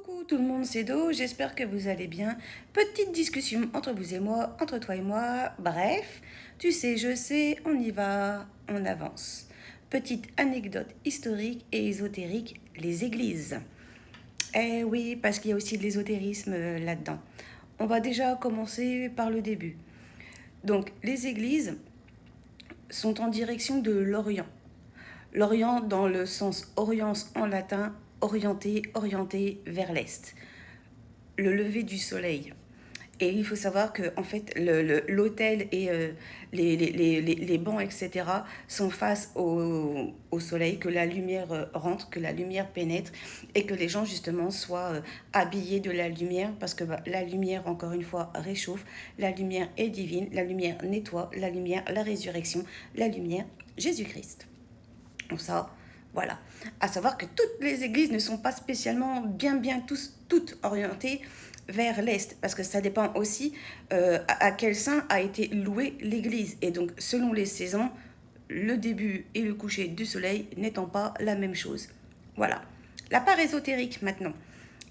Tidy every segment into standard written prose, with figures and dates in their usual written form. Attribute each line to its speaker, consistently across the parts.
Speaker 1: Coucou tout le monde, c'est Do, j'espère que vous allez bien. Petite discussion entre vous et moi, entre toi et moi. Bref, tu sais, je sais, on y va, on avance. Petite anecdote historique et ésotérique, les églises. Eh oui, parce qu'il y a aussi de l'ésotérisme là-dedans. On va déjà commencer par le début. Donc, les églises sont en direction de l'Orient. L'Orient dans le sens orience en latin, orienté, orienté vers l'Est. Le lever du soleil. Et il faut savoir que en fait, l'hôtel et les bancs, etc., sont face au soleil, que la lumière rentre, que la lumière pénètre et que les gens, justement, soient habillés de la lumière parce que la lumière, encore une fois, réchauffe. La lumière est divine, la lumière nettoie, la lumière, la résurrection, la lumière, Jésus-Christ. Donc ça, voilà. À savoir que toutes les églises ne sont pas spécialement toutes orientées vers l'Est, parce que ça dépend aussi à quel saint a été louée l'église. Et donc, selon les saisons, le début et le coucher du soleil n'étant pas la même chose. Voilà. La part ésotérique maintenant.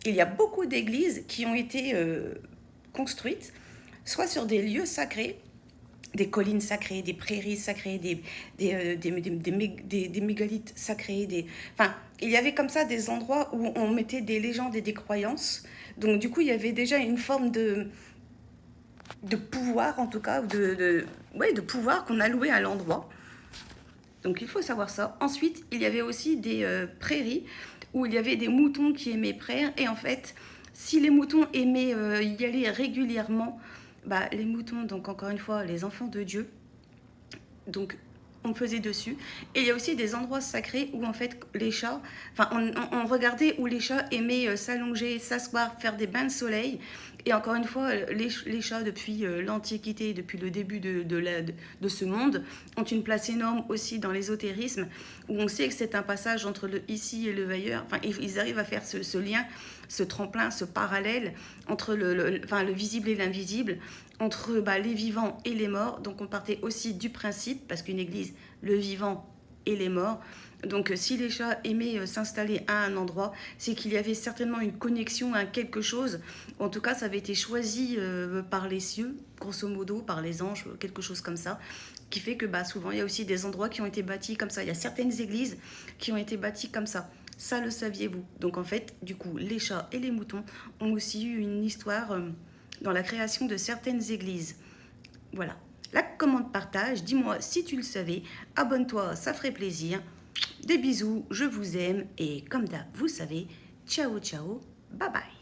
Speaker 1: Il y a beaucoup d'églises qui ont été construites, soit sur des lieux sacrés, des collines sacrées, des prairies sacrées, des mégalithes sacrés. Enfin, il y avait comme ça des endroits où on mettait des légendes et des croyances. Donc du coup, il y avait déjà une forme de pouvoir, en tout cas, de pouvoir qu'on allouait à l'endroit. Donc il faut savoir ça. Ensuite, il y avait aussi des prairies où il y avait des moutons qui aimaient praire. Et en fait, si les moutons aimaient y aller régulièrement, bah, les moutons, donc encore une fois, les enfants de Dieu, donc on faisait dessus. Et il y a aussi des endroits sacrés où en fait les chats, enfin on regardait où les chats aimaient s'allonger, s'asseoir, faire des bains de soleil. Et encore une fois, les chats depuis l'Antiquité, depuis le début de ce monde, ont une place énorme aussi dans l'ésotérisme, où on sait que c'est un passage entre le ici et le ailleurs. Enfin, ils arrivent à faire ce lien, ce tremplin, ce parallèle entre le visible et l'invisible, entre les vivants et les morts. Donc on partait aussi du principe, parce qu'une église, le vivant et les morts. Donc si les chats aimaient s'installer à un endroit, c'est qu'il y avait certainement une connexion à quelque chose. En tout cas, ça avait été choisi par les cieux, grosso modo, par les anges, quelque chose comme ça, qui fait que souvent, il y a aussi des endroits qui ont été bâtis comme ça. Il y a certaines églises qui ont été bâties comme ça. Ça, le saviez-vous? Donc en fait, du coup, les chats et les moutons ont aussi eu une histoire dans la création de certaines églises. Voilà. La commande partage, dis-moi si tu le savais, abonne-toi, ça ferait plaisir. Des bisous, je vous aime et comme d'hab, vous savez, ciao ciao, bye bye.